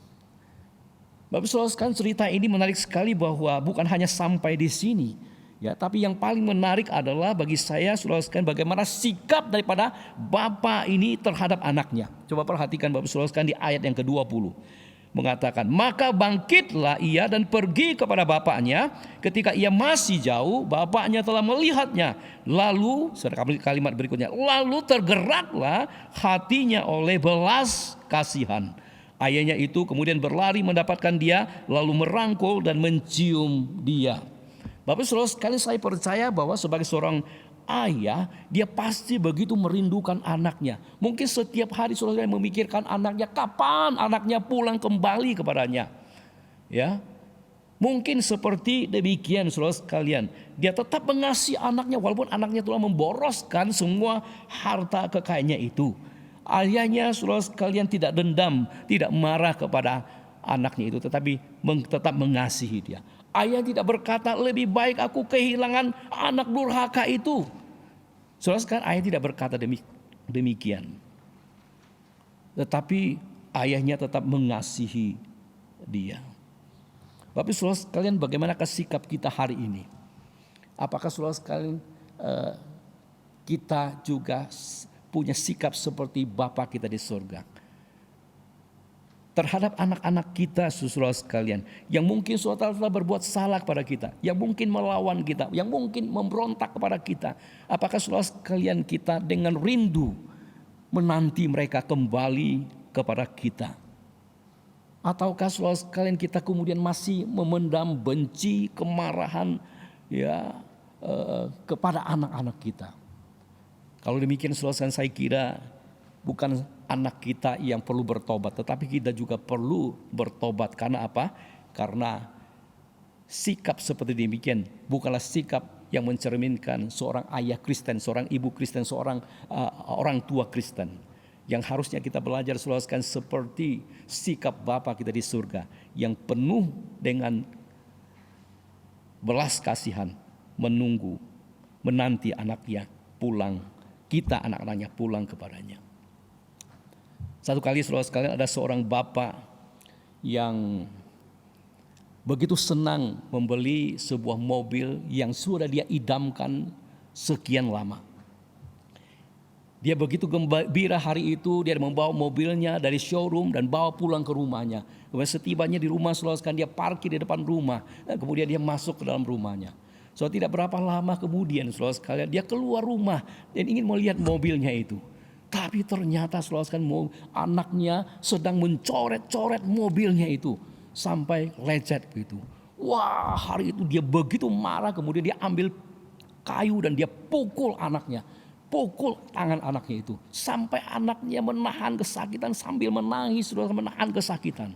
Bapak saudara sekalian, cerita ini menarik sekali bahwa bukan hanya sampai di sini. Ya, tapi yang paling menarik adalah bagi saya, saudara sekalian, bagaimana sikap daripada Bapa ini terhadap anaknya. Coba perhatikan Bapak saudara sekalian di ayat yang ke-20. Mengatakan, maka bangkitlah ia dan pergi kepada bapaknya. Ketika ia masih jauh, bapaknya telah melihatnya. Lalu, kalimat berikutnya, lalu tergeraklah hatinya oleh belas kasihan. Ayahnya itu kemudian berlari mendapatkan dia, lalu merangkul dan mencium dia. Bapak saudara sekali, saya percaya bahwa sebagai seorang ayah, dia pasti begitu merindukan anaknya. Mungkin setiap hari saudara memikirkan anaknya, kapan anaknya pulang kembali kepadanya. Ya, mungkin seperti demikian saudara sekalian. Dia tetap mengasihi anaknya walaupun anaknya telah memboroskan semua harta kekayaannya itu. Ayahnya saudara sekalian tidak dendam, tidak marah kepada anaknya itu, tetapi tetap mengasihi dia. Ayah tidak berkata lebih baik aku kehilangan anak durhaka itu. Saudara sekalian, ayah tidak berkata demikian. Tetapi ayahnya tetap mengasihi dia. Bapak saudara sekalian, bagaimanakah sikap kita hari ini? Apakah saudara sekalian kita juga punya sikap seperti Bapa kita di surga terhadap anak-anak kita, saudara sekalian, yang mungkin saudara telah berbuat salah kepada kita, yang mungkin melawan kita, yang mungkin memberontak kepada kita? Apakah saudara sekalian kita dengan rindu menanti mereka kembali kepada kita? Ataukah saudara sekalian kita kemudian masih memendam benci, kemarahan kepada anak-anak kita? Kalau demikian saudara sekalian, saya kira bukan anak kita yang perlu bertobat, tetapi kita juga perlu bertobat. Karena apa? Karena sikap seperti demikian bukanlah sikap yang mencerminkan seorang ayah Kristen, seorang ibu Kristen, seorang orang tua Kristen. Yang harusnya kita belajar selalu seperti sikap Bapa kita di surga, yang penuh dengan belas kasihan, menunggu, menanti anaknya pulang, kita anak-anaknya pulang kepadanya. Satu kali saudara sekalian, ada seorang bapak yang begitu senang membeli sebuah mobil yang sudah dia idamkan sekian lama. Dia begitu gembira hari itu, dia membawa mobilnya dari showroom dan bawa pulang ke rumahnya. Kemudian setibanya di rumah saudara sekalian, dia parkir di depan rumah, dan kemudian dia masuk ke dalam rumahnya. So tidak berapa lama kemudian saudara sekalian, dia keluar rumah dan ingin melihat mobilnya itu. Tapi ternyata saudara sekalian, anaknya sedang mencoret-coret mobilnya itu sampai lecet begitu. Wah, hari itu dia begitu marah, kemudian dia ambil kayu dan dia pukul anaknya. Pukul tangan anaknya itu sampai anaknya menahan kesakitan sambil menangis, saudara, menahan kesakitan.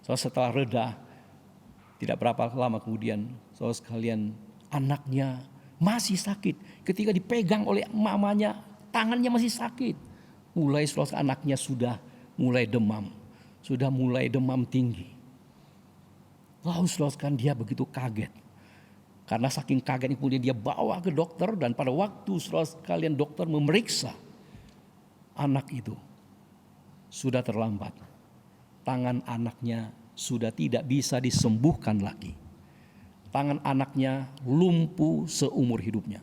So, setelah reda, tidak berapa lama kemudian, saudara sekalian, anaknya masih sakit. Ketika dipegang oleh mamanya, tangannya masih sakit. Mulai saudara, anaknya sudah mulai demam, sudah mulai demam tinggi. Lalu saudara, dia begitu kaget. Karena saking kaget kemudian dia bawa ke dokter, dan pada waktu saudara sekalian dokter memeriksa anak itu, sudah terlambat. Tangan anaknya sudah tidak bisa disembuhkan lagi. Tangan anaknya lumpuh seumur hidupnya.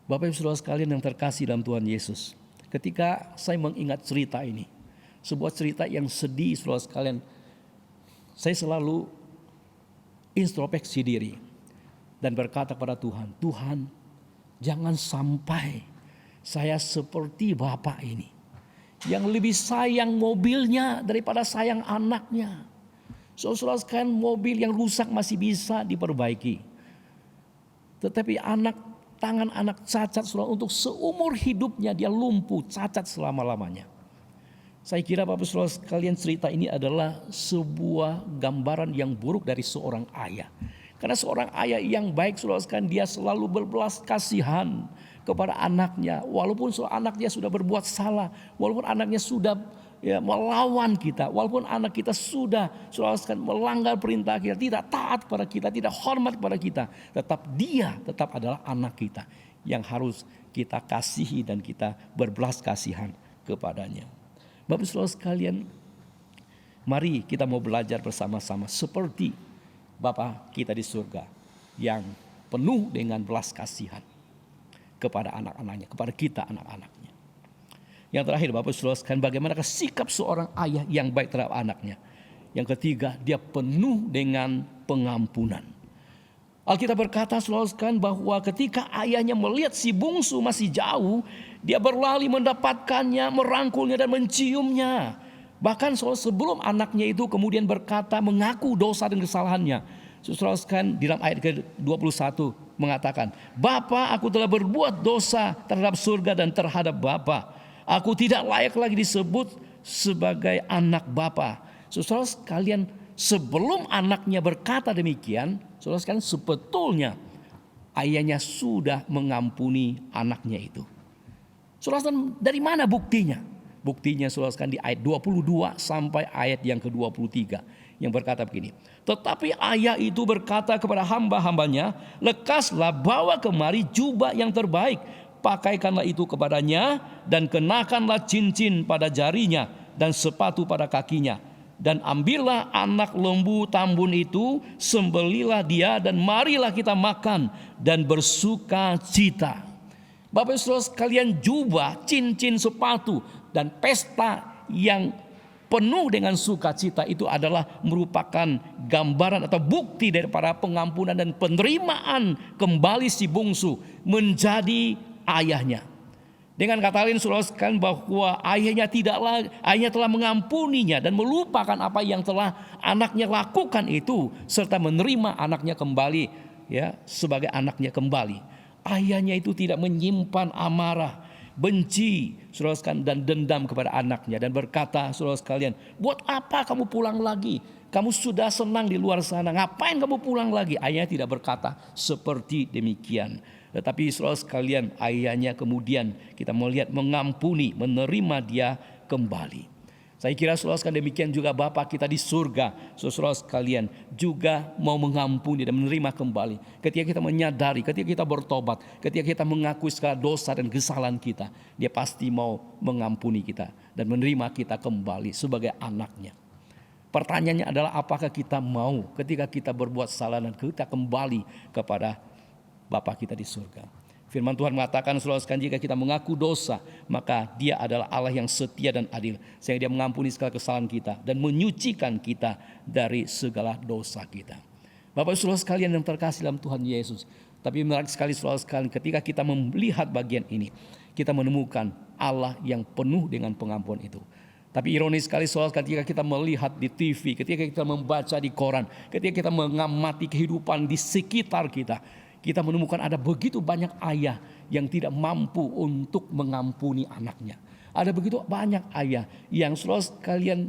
Bapak Ibu saudara sekalian yang terkasih dalam Tuhan Yesus, ketika saya mengingat cerita ini, sebuah cerita yang sedih saudara sekalian, saya selalu introspeksi diri dan berkata kepada Tuhan, Tuhan, jangan sampai saya seperti bapak ini yang lebih sayang mobilnya daripada sayang anaknya. Saudara sekalian, mobil yang rusak masih bisa diperbaiki, tetapi tangan anak cacat, saudara, untuk seumur hidupnya dia lumpuh, cacat selama-lamanya. Saya kira Bapak saudara sekalian, cerita ini adalah sebuah gambaran yang buruk dari seorang ayah. Karena seorang ayah yang baik saudara sekalian, dia selalu berbelas kasihan kepada anaknya. Walaupun anaknya sudah berbuat salah, walaupun anaknya sudah melawan kita, walaupun anak kita sudah saudara sekalian melanggar perintah kita, tidak taat kepada kita, tidak hormat kepada kita, dia tetap adalah anak kita yang harus kita kasihi dan kita berbelas kasihan kepadanya. Bapak saudara sekalian, mari kita mau belajar bersama-sama seperti Bapa kita di surga. yang penuh dengan belas kasihan kepada anak-anaknya, kepada kita anak-anaknya. Yang terakhir Bapak Saudara sekalian, bagaimana sikap seorang ayah yang baik terhadap anaknya. Yang ketiga, dia penuh dengan pengampunan. Alkitab berkata saudara sekalian bahwa ketika ayahnya melihat si bungsu masih jauh, dia berlari mendapatkannya, merangkulnya dan menciumnya. Bahkan sebelum anaknya itu kemudian berkata mengaku dosa dan kesalahannya. Saudara sekalian, di dalam ayat ke-21 mengatakan, "Bapa, aku telah berbuat dosa terhadap surga dan terhadap Bapa. Aku tidak layak lagi disebut sebagai anak Bapa." Saudara sekalian, sebelum anaknya berkata demikian, saudara sekalian, sebetulnya ayahnya sudah mengampuni anaknya itu. Saudara sekalian, dari mana buktinya? Buktinya saudara sekalian di ayat 22 sampai ayat yang ke-23 yang berkata begini. "Tetapi ayah itu berkata kepada hamba-hambanya, 'Lekaslah bawa kemari jubah yang terbaik, pakaikanlah itu kepadanya dan kenakanlah cincin pada jarinya dan sepatu pada kakinya. Dan ambillah anak lembu tambun itu, sembelilah dia dan marilah kita makan dan bersuka cita.'" Bapak Saudara sekalian, jubah, cincin, sepatu dan pesta yang penuh dengan sukacita itu adalah merupakan gambaran atau bukti daripada pengampunan dan penerimaan kembali si bungsu menjadi ayahnya. Dengan kata lain saudara sekalian, bahwa ayahnya telah mengampuninya dan melupakan apa yang telah anaknya lakukan itu, serta menerima anaknya kembali ya sebagai anaknya kembali. Ayahnya itu tidak menyimpan amarah, benci saudara sekalian dan dendam kepada anaknya dan berkata, saudara sekalian, "Buat apa kamu pulang lagi? Kamu sudah senang di luar sana, ngapain kamu pulang lagi?" Ayahnya tidak berkata seperti demikian. Tetapi saudara sekalian, ayahnya kemudian kita melihat mengampuni, menerima dia kembali. Saya kira saudara sekalian demikian juga Bapa kita di surga, saudara sekalian, juga mau mengampuni dan menerima kembali. Ketika kita menyadari, ketika kita bertobat, ketika kita mengakui segala dosa dan kesalahan kita, dia pasti mau mengampuni kita dan menerima kita kembali sebagai anaknya. Pertanyaannya adalah, apakah kita mau ketika kita berbuat salah dan kita kembali kepada Bapa kita di surga. Firman Tuhan mengatakan saudara sekalian, jika kita mengaku dosa, maka dia adalah Allah yang setia dan adil, sehingga dia mengampuni segala kesalahan kita dan menyucikan kita dari segala dosa kita. Bapak saudara sekalian yang terkasih dalam Tuhan Yesus, tapi menarik sekali saudara sekalian, ketika kita melihat bagian ini, kita menemukan Allah yang penuh dengan pengampunan itu. Tapi ironis sekali saudara, ketika kita melihat di TV, ketika kita membaca di koran, ketika kita mengamati kehidupan di sekitar kita, kita menemukan ada begitu banyak ayah yang tidak mampu untuk mengampuni anaknya. Ada begitu banyak ayah yang saudara sekalian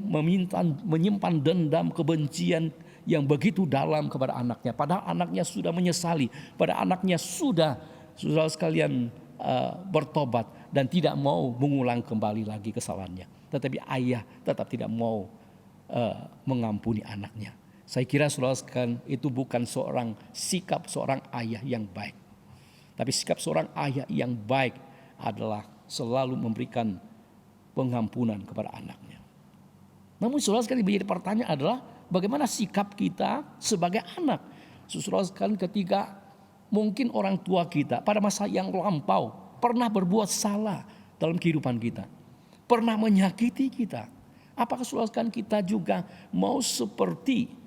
menyimpan dendam, kebencian yang begitu dalam kepada anaknya. Padahal anaknya sudah menyesali, pada anaknya sudah saudara sekalian bertobat dan tidak mau mengulang kembali lagi kesalahannya. Tetapi ayah tetap tidak mau mengampuni anaknya. Saya kira saudara sekalian, itu bukan sikap seorang ayah yang baik. Tapi sikap seorang ayah yang baik adalah selalu memberikan pengampunan kepada anaknya. Namun saudara sekalian, menjadi pertanyaan adalah bagaimana sikap kita sebagai anak. Saudara sekalian, ketika mungkin orang tua kita pada masa yang lampau pernah berbuat salah dalam kehidupan kita, pernah menyakiti kita. Apakah saudara sekalian kita juga mau seperti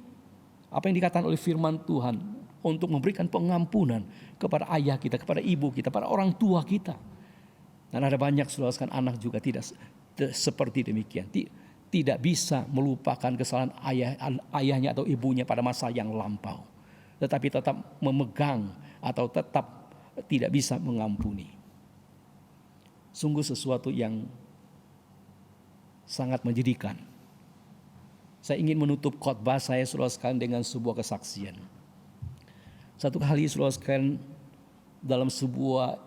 apa yang dikatakan oleh firman Tuhan untuk memberikan pengampunan kepada ayah kita, kepada ibu kita, kepada orang tua kita? Dan ada banyak saudara sekalian anak juga tidak seperti demikian. Tidak bisa melupakan kesalahan ayahnya atau ibunya pada masa yang lampau. Tetapi tetap memegang atau tetap tidak bisa mengampuni. Sungguh sesuatu yang sangat menyedihkan. Saya ingin menutup khotbah saya saudara sekalian dengan sebuah kesaksian. Satu kali saudara sekalian, dalam sebuah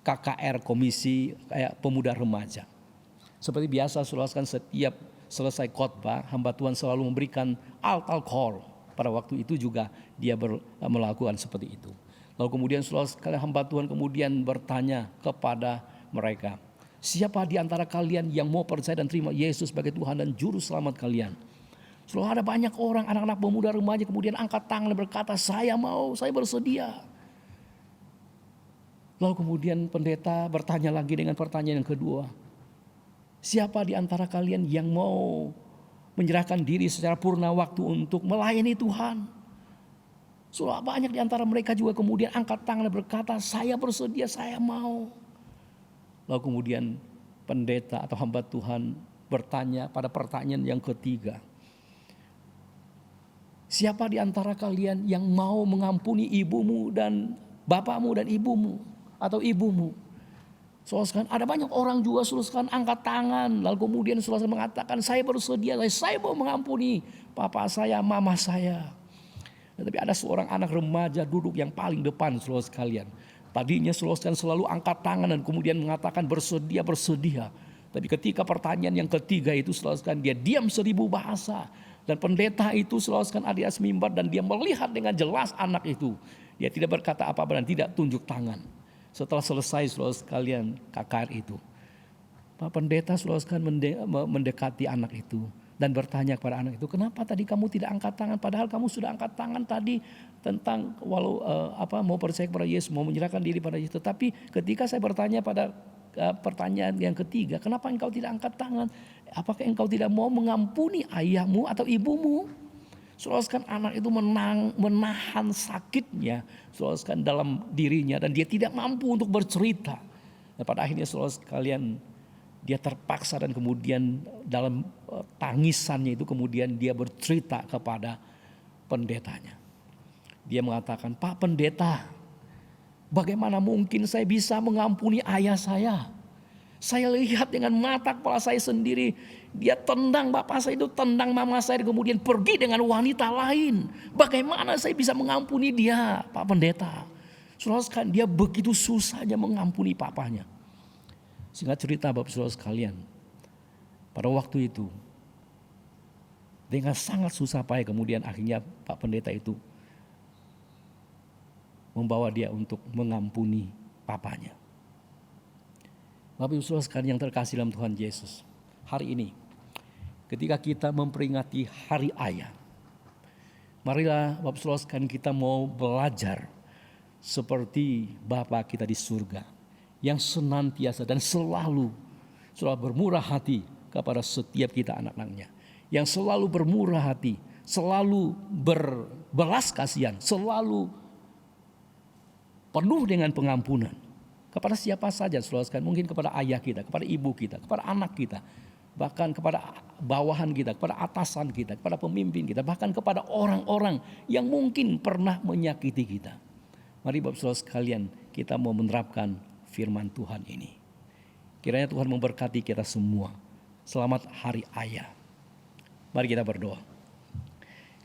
KKR, komisi kayak pemuda remaja. Seperti biasa saudara sekalian, setiap selesai khotbah, hamba Tuhan selalu memberikan altar call. Pada waktu itu juga dia melakukan seperti itu. Lalu kemudian saudara sekalian, hamba Tuhan kemudian bertanya kepada mereka, "Siapa di antara kalian yang mau percaya dan terima Yesus sebagai Tuhan dan Juru Selamat kalian?" Selalu ada banyak orang, anak-anak pemuda remaja kemudian angkat tangan dan berkata, saya mau, saya bersedia. Lalu kemudian pendeta bertanya lagi dengan pertanyaan yang kedua. Siapa di antara kalian yang mau menyerahkan diri secara purna waktu untuk melayani Tuhan? Selalu banyak di antara mereka juga kemudian angkat tangan dan berkata, saya bersedia, saya mau. Lalu kemudian pendeta atau hamba Tuhan bertanya pada pertanyaan yang ketiga. Siapa di antara kalian yang mau mengampuni ibumu dan bapakmu dan ibumu atau ibumu? Saudara, ada banyak orang juga saudara angkat tangan. Lalu kemudian saudara mengatakan, saya bersedia, saya mau mengampuni papa saya, mama saya. Tapi ada seorang anak remaja duduk yang paling depan saudara sekalian. Tadinya saudara selalu angkat tangan dan kemudian mengatakan bersedia, bersedia. Tapi ketika pertanyaan yang ketiga itu saudara sekalian, dia diam 1000 bahasa. Dan pendeta itu selalu ada di atas mimbar dan dia melihat dengan jelas anak itu. Dia tidak berkata apa-apa dan tidak tunjuk tangan. Setelah selesai saudara sekalian KKR itu, Pak Pendeta saudara sekalian mendekati anak itu dan bertanya kepada anak itu, kenapa tadi kamu tidak angkat tangan? Padahal kamu sudah angkat tangan tadi tentang mau percaya kepada Yesus, mau menyerahkan diri pada Yesus. Tetapi ketika saya bertanya pada pertanyaan yang ketiga, kenapa engkau tidak angkat tangan? Apakah engkau tidak mau mengampuni ayahmu atau ibumu? Saudara, anak itu menahan sakitnya saudara dalam dirinya dan dia tidak mampu untuk bercerita. Dan pada akhirnya saudara sekalian, dia terpaksa dan kemudian dalam tangisannya itu kemudian dia bercerita kepada pendetanya. Dia mengatakan, Pak Pendeta, bagaimana mungkin saya bisa mengampuni ayah saya? Saya lihat dengan mata kepala saya sendiri. Dia tendang bapak saya itu, tendang mama saya, kemudian pergi dengan wanita lain. Bagaimana saya bisa mengampuni dia, Pak Pendeta? Saudara sekalian, dia begitu susahnya mengampuni papanya. Singkat cerita Bapak Saudara sekalian, pada waktu itu dengan sangat susah payah kemudian akhirnya Pak Pendeta itu membawa dia untuk mengampuni papanya. Bapak Ibu Saudara sekalian yang terkasih dalam Tuhan Yesus, hari ini ketika kita memperingati Hari Ayah, marilah Bapak Saudara sekalian kita mau belajar seperti Bapa kita di surga yang senantiasa dan selalu bermurah hati kepada setiap kita anak-anaknya, yang selalu bermurah hati, selalu berbelas kasihan, selalu penuh dengan pengampunan kepada siapa saja, saudara, mungkin kepada ayah kita, kepada ibu kita, kepada anak kita, bahkan kepada bawahan kita, kepada atasan kita, kepada pemimpin kita, bahkan kepada orang-orang yang mungkin pernah menyakiti kita. Mari Bapak Saudara sekalian, kita mau menerapkan firman Tuhan ini. Kiranya Tuhan memberkati kita semua. Selamat Hari Ayah. Mari kita berdoa.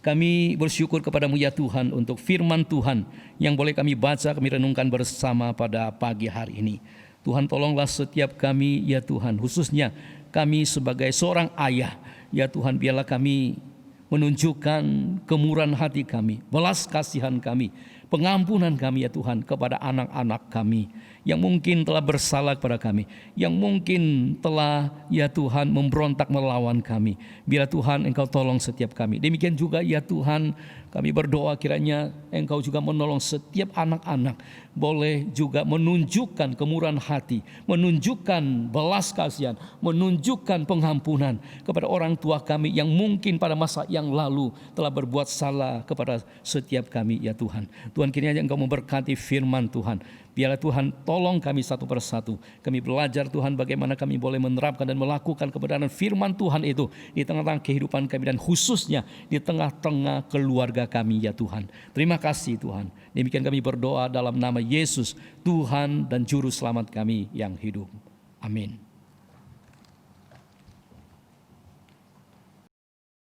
Kami bersyukur kepadamu ya Tuhan untuk firman Tuhan yang boleh kami baca, kami renungkan bersama pada pagi hari ini. Tuhan tolonglah setiap kami ya Tuhan, khususnya kami sebagai seorang ayah. Ya Tuhan, biarlah kami menunjukkan kemurahan hati kami, belas kasihan kami, pengampunan kami ya Tuhan kepada anak-anak kami yang mungkin telah bersalah kepada kami, yang mungkin telah ya Tuhan memberontak melawan kami. Biarlah Tuhan Engkau tolong setiap kami. Demikian juga ya Tuhan, kami berdoa kiranya Engkau juga menolong setiap anak-anak boleh juga menunjukkan kemurahan hati, menunjukkan belas kasihan, menunjukkan pengampunan kepada orang tua kami yang mungkin pada masa yang lalu telah berbuat salah kepada setiap kami ya Tuhan. Tuhan, kiranya Engkau memberkati firman Tuhan. Biarlah Tuhan tolong kami satu persatu. Kami belajar Tuhan bagaimana kami boleh menerapkan dan melakukan kebenaran firman Tuhan itu di tengah-tengah kehidupan kami dan khususnya di tengah-tengah keluarga kami ya Tuhan. Terima kasih Tuhan. Demikian kami berdoa dalam nama Yesus, Tuhan dan Juru Selamat kami yang hidup. Amin.